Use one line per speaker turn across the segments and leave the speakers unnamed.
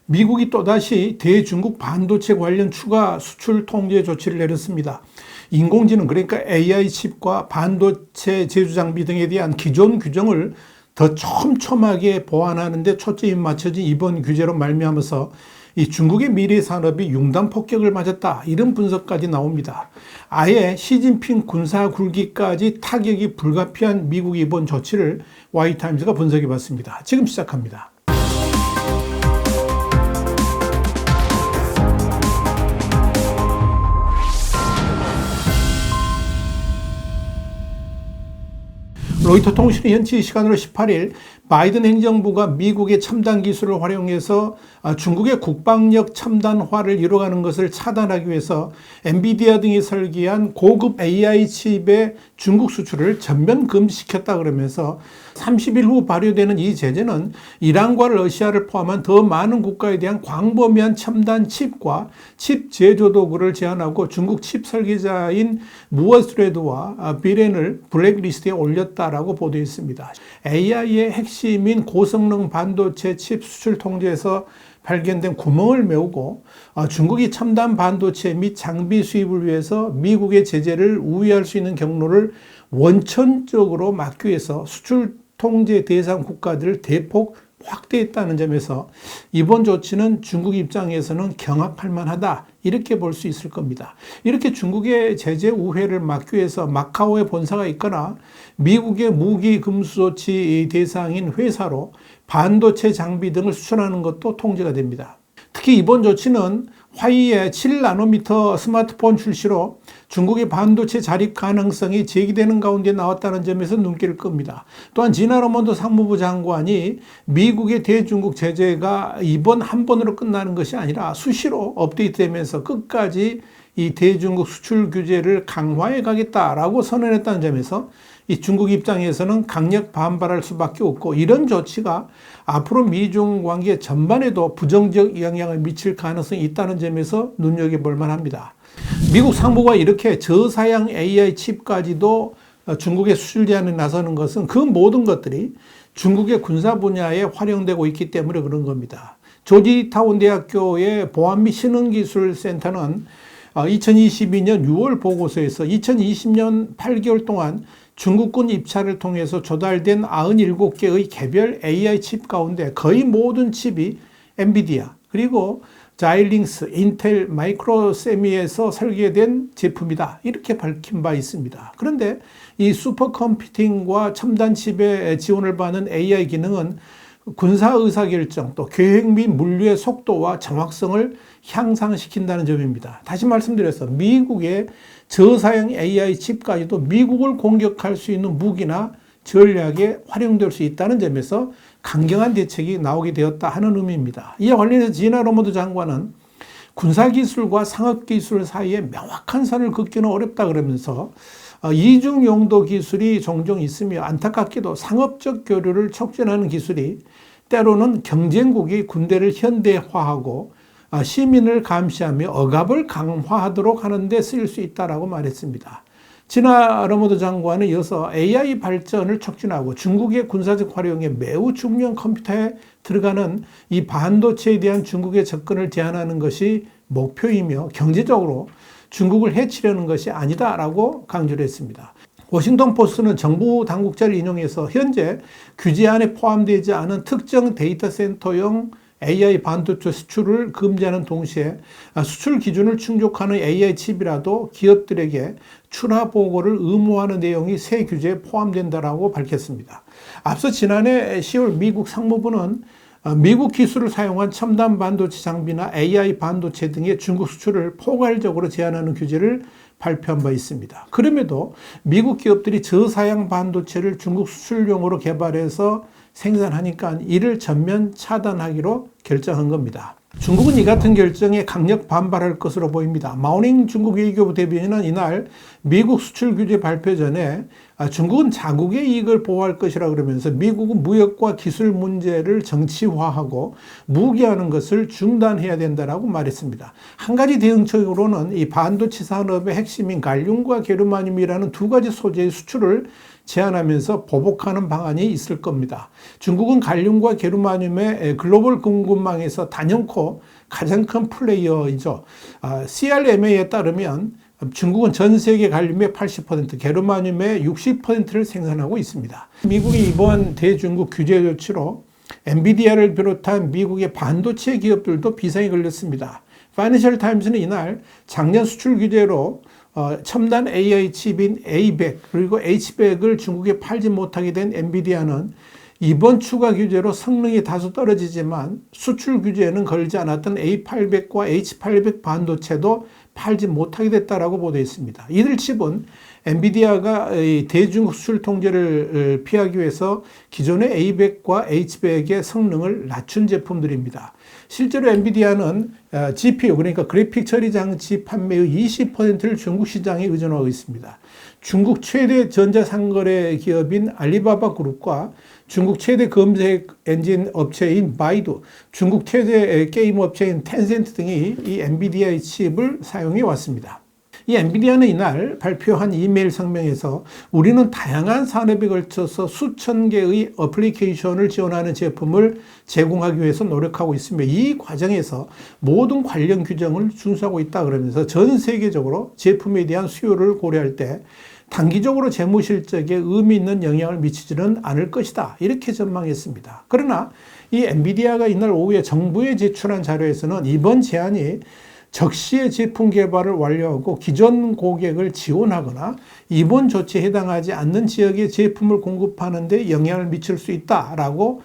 미국이 또다시 대중국 반도체 관련 추가 수출 통제 조치를 내렸습니다. 인공지능, 그러니까 AI 칩과 반도체 제조 장비 등에 대한 기존 규정을 더 촘촘하게 보완하는 데 초점이 맞춰진 이번 규제로 말미암아서 이 중국의 미래 산업이 융단 폭격을 맞았다, 이런 분석까지 나옵니다. 아예 시진핑 군사 굴기까지 타격이 불가피한 미국의 이번 조치를 와이타임즈가 분석해 봤습니다. 지금 시작합니다. 로이터 통신이 현지 시간으로 18일 바이든 행정부가 미국의 첨단 기술을 활용해서 중국의 국방력 첨단화를 이뤄가는 것을 차단하기 위해서 엔비디아 등이 설계한 고급 AI 칩의 중국 수출을 전면 금지시켰다 그러면서 30일 후 발효되는 이 제재는 이란과 러시아를 포함한 더 많은 국가에 대한 광범위한 첨단 칩과 칩 제조 도구를 제한하고 중국 칩 설계자인 무어스레드와 비렌을 블랙리스트에 올렸다라고 보도했습니다. AI의 핵심인 고성능 반도체 칩 수출 통제에서 발견된 구멍을 메우고 중국이 첨단 반도체 및 장비 수입을 위해서 미국의 제재를 우회할 수 있는 경로를 원천적으로 막기 위해서 수출 통제 대상 국가들을 대폭 확대했다는 점에서 이번 조치는 중국 입장에서는 경악할 만하다, 이렇게 볼 수 있을 겁니다. 이렇게 중국의 제재 우회를 막기 위해서 마카오에 본사가 있거나 미국의 무기 금수 조치 대상인 회사로 반도체 장비 등을 수출하는 것도 통제가 됩니다. 특히 이번 조치는 화웨이의 7나노미터 스마트폰 출시로 중국의 반도체 자립 가능성이 제기되는 가운데 나왔다는 점에서 눈길을 끕니다. 또한 지나 라몬드 상무부 장관이 미국의 대중국 제재가 이번 한 번으로 끝나는 것이 아니라 수시로 업데이트되면서 끝까지 이 대중국 수출 규제를 강화해 가겠다라고 선언했다는 점에서 이 중국 입장에서는 강력 반발할 수밖에 없고, 이런 조치가 앞으로 미중 관계 전반에도 부정적 영향을 미칠 가능성이 있다는 점에서 눈여겨볼 만합니다. 미국 상무가 이렇게 저사양 AI 칩까지도 중국에 수출 제한에 나서는 것은 그 모든 것들이 중국의 군사 분야에 활용되고 있기 때문에 그런 겁니다. 조지타운 대학교의 보안 및 신흥기술센터는 2022년 6월 보고서에서 2020년 8개월 동안 중국군 입찰을 통해서 조달된 97개의 개별 AI 칩 가운데 거의 모든 칩이 엔비디아, 그리고 자일링스, 인텔, 마이크로세미에서 설계된 제품이다, 이렇게 밝힌 바 있습니다. 그런데 이 슈퍼컴퓨팅과 첨단 칩의 지원을 받는 AI 기능은 군사 의사결정, 또 계획 및 물류의 속도와 정확성을 향상시킨다는 점입니다. 다시 말씀드려서 미국의 저사양 AI 칩까지도 미국을 공격할 수 있는 무기나 전략에 활용될 수 있다는 점에서 강경한 대책이 나오게 되었다 하는 의미입니다. 이에 관련해서 지나 라몬드 장관은 군사기술과 상업기술 사이에 명확한 선을 긋기는 어렵다 그러면서 이중 용도 기술이 종종 있으며 안타깝게도 상업적 교류를 촉진하는 기술이 때로는 경쟁국이 군대를 현대화하고 시민을 감시하며 억압을 강화하도록 하는 데 쓰일 수 있다라고 말했습니다. 지나 라몬드 장관은 이어서 AI 발전을 촉진하고 중국의 군사적 활용에 매우 중요한 컴퓨터에 들어가는 이 반도체에 대한 중국의 접근을 제한하는 것이 목표이며 경제적으로 중국을 해치려는 것이 아니다라고 강조를 했습니다. 워싱턴 포스트는 정부 당국자를 인용해서 현재 규제 안에 포함되지 않은 특정 데이터 센터용 AI 반도체 수출을 금지하는 동시에 수출 기준을 충족하는 AI 칩이라도 기업들에게 출하 보고를 의무화하는 내용이 새 규제에 포함된다라고 밝혔습니다. 앞서 지난해 10월 미국 상무부는 미국 기술을 사용한 첨단 반도체 장비나 AI 반도체 등의 중국 수출을 포괄적으로 제한하는 규제를 발표한 바 있습니다. 그럼에도 미국 기업들이 저사양 반도체를 중국 수출용으로 개발해서 생산하니까 이를 전면 차단하기로 결정한 겁니다. 중국은 이 같은 결정에 강력 반발할 것으로 보입니다. 마오닝 중국 외교부 대변인은 이날 미국 수출 규제 발표 전에 중국은 자국의 이익을 보호할 것이라 그러면서 미국은 무역과 기술 문제를 정치화하고 무기화하는 것을 중단해야 된다라고 말했습니다. 한 가지 대응책으로는 이 반도체 산업의 핵심인 갈륨과 게르마늄이라는 두 가지 소재의 수출을 제한하면서 보복하는 방안이 있을 겁니다. 중국은 갈륨과 게르마늄의 글로벌 공급망에서 단연코 가장 큰 플레이어이죠. CRMA에 따르면 중국은 전 세계 갈륨의 80%, 게르마늄의 60%를 생산하고 있습니다. 미국이 이번 대중국 규제 조치로 엔비디아를 비롯한 미국의 반도체 기업들도 비상이 걸렸습니다. 파이낸셜 타임스는 이날 작년 수출 규제로 첨단 AI 칩인 A100 그리고 H100을 중국에 팔지 못하게 된 엔비디아는 이번 추가 규제로 성능이 다소 떨어지지만 수출 규제는 걸지 않았던 A800과 H800 반도체도 팔지 못하게 됐다라고 보도했습니다. 이들 칩은 엔비디아가 대중국 수출 통제를 피하기 위해서 기존의 A100과 H100의 성능을 낮춘 제품들입니다. 실제로 엔비디아는 GPU 그러니까 그래픽 처리 장치 판매의 20%를 중국 시장에 의존하고 있습니다. 중국 최대 전자상거래 기업인 알리바바 그룹과 중국 최대 검색 엔진 업체인 바이두, 중국 최대 게임 업체인 텐센트 등이 이 엔비디아의 칩을 사용해 왔습니다. 이 엔비디아는 이날 발표한 이메일 성명에서 우리는 다양한 산업에 걸쳐서 수천 개의 어플리케이션을 지원하는 제품을 제공하기 위해서 노력하고 있으며 이 과정에서 모든 관련 규정을 준수하고 있다 그러면서 전 세계적으로 제품에 대한 수요를 고려할 때 단기적으로 재무 실적에 의미 있는 영향을 미치지는 않을 것이다. 이렇게 전망했습니다. 그러나 이 엔비디아가 이날 오후에 정부에 제출한 자료에서는 이번 제안이 적시에 제품 개발을 완료하고 기존 고객을 지원하거나 이번 조치에 해당하지 않는 지역에 제품을 공급하는 데 영향을 미칠 수 있다라고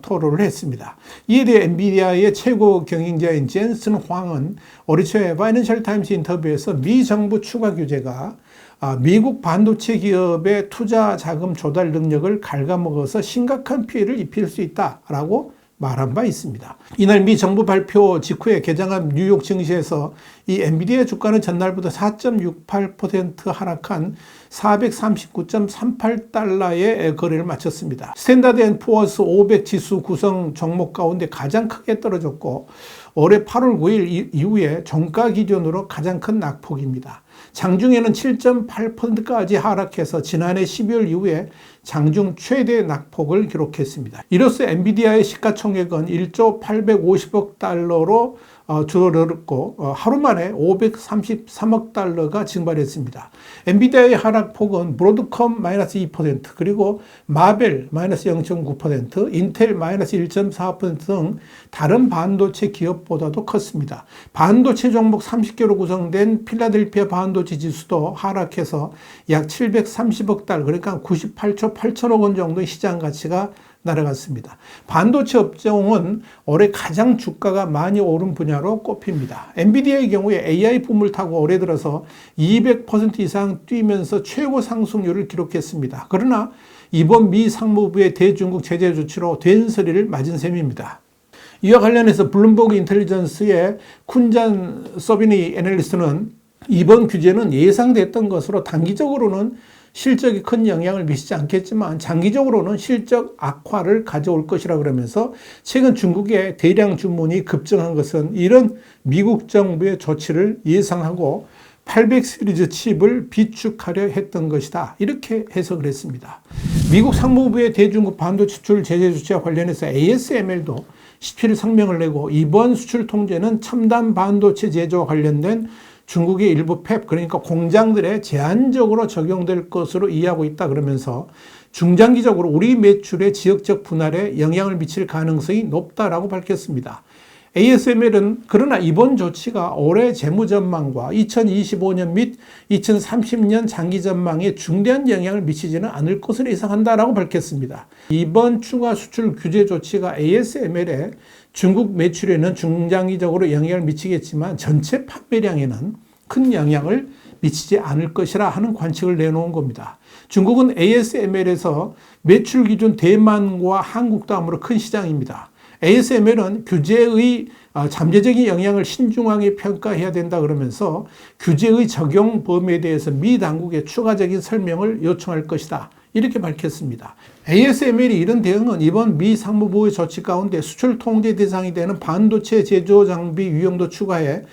토로를 했습니다. 이에 대해 엔비디아의 최고 경영자인 젠슨 황은 올해 초에 파이낸셜 타임스 인터뷰에서 미 정부 추가 규제가 미국 반도체 기업의 투자 자금 조달 능력을 갉아먹어서 심각한 피해를 입힐 수 있다라고 말한 바 있습니다. 이날 미 정부 발표 직후에 개장한 뉴욕 증시에서 이 엔비디아 주가는 전날보다 4.68% 하락한 439.38달러의 거래를 마쳤습니다. 스탠다드 앤 푸어스 500 지수 구성 종목 가운데 가장 크게 떨어졌고 올해 8월 9일 이후에 종가 기준으로 가장 큰 낙폭입니다. 장중에는 7.8%까지 하락해서 지난해 12월 이후에 장중 최대 낙폭을 기록했습니다. 이로써 엔비디아의 시가총액은 1조 850억 달러로 줄어들었고 하루 만에 533억 달러가 증발했습니다. 엔비디아의 하락폭은 브로드컴 마이너스 2% 그리고 마벨 마이너스 0.9% 인텔 마이너스 1.4% 등 다른 반도체 기업보다도 컸습니다. 반도체 종목 30개로 구성된 필라델피아 반도체 지수도 하락해서 약 730억 달러 그러니까 98조 8천억 원 정도의 시장 가치가 날아갔습니다. 반도체 업종은 올해 가장 주가가 많이 오른 분야로 꼽힙니다. 엔비디아의 경우에 AI 붐을 타고 올해 들어서 200% 이상 뛰면서 최고 상승률을 기록했습니다. 그러나 이번 미 상무부의 대중국 제재 조치로 된소리를 맞은 셈입니다. 이와 관련해서 블룸버그 인텔리전스의 쿤잔 서비니 애널리스트는 이번 규제는 예상됐던 것으로 단기적으로는 실적이 큰 영향을 미치지 않겠지만 장기적으로는 실적 악화를 가져올 것이라 그러면서 최근 중국의 대량 주문이 급증한 것은 이런 미국 정부의 조치를 예상하고 800 시리즈 칩을 비축하려 했던 것이다. 이렇게 해석을 했습니다. 미국 상무부의 대중국 반도체 수출 제재 조치와 관련해서 ASML도 17일 성명을 내고 이번 수출 통제는 첨단 반도체 제조와 관련된 중국의 일부 팹 그러니까 공장들에 제한적으로 적용될 것으로 이해하고 있다 그러면서 중장기적으로 우리 매출의 지역적 분할에 영향을 미칠 가능성이 높다라고 밝혔습니다. ASML은 그러나 이번 조치가 올해 재무 전망과 2025년 및 2030년 장기 전망에 중대한 영향을 미치지는 않을 것으로 예상한다라고 밝혔습니다. 이번 추가 수출 규제 조치가 ASML의 중국 매출에는 중장기적으로 영향을 미치겠지만 전체 판매량에는 큰 영향을 미치지 않을 것이라 하는 관측을 내놓은 겁니다. 중국은 ASML에서 매출 기준 대만과 한국 다음으로 큰 시장입니다. ASML은 규제의 잠재적인 영향을 신중하게 평가해야 된다 그러면서 규제의 적용 범위에 대해서 미 당국에 추가적인 설명을 요청할 것이다. 이렇게 밝혔습니다. ASML이 이런 대응은 이번 미 상무부의 조치 가운데 수출 통제 대상이 되는 반도체 제조 장비 유형도 추가해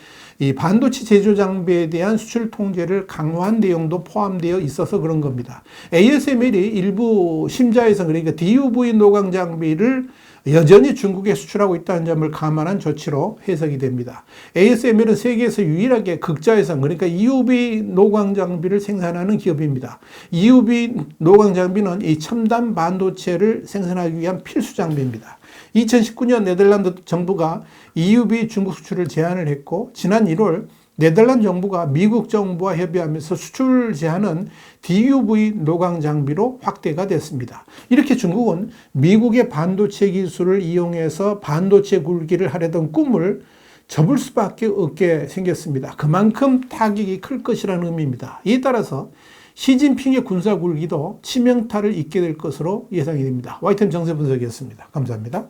이 반도체 제조 장비에 대한 수출 통제를 강화한 내용도 포함되어 있어서 그런 겁니다. ASML이 일부 심자에서 그러니까 DUV 노광 장비를 여전히 중국에 수출하고 있다는 점을 감안한 조치로 해석이 됩니다. ASML은 세계에서 유일하게 극자회선 그러니까 EUV 노광 장비를 생산하는 기업입니다. EUV 노광 장비는 이 첨단 반도체를 생산하기 위한 필수 장비입니다. 2019년 네덜란드 정부가 EUV 중국 수출을 제한을 했고 지난 1월 네덜란드 정부가 미국 정부와 협의하면서 수출 제한은 DUV 노광 장비로 확대가 됐습니다. 이렇게 중국은 미국의 반도체 기술을 이용해서 반도체 굴기를 하려던 꿈을 접을 수밖에 없게 생겼습니다. 그만큼 타격이 클 것이라는 의미입니다. 이에 따라서 시진핑의 군사 굴기도 치명타를 입게 될 것으로 예상이 됩니다. YTN 정세 분석이었습니다. 감사합니다.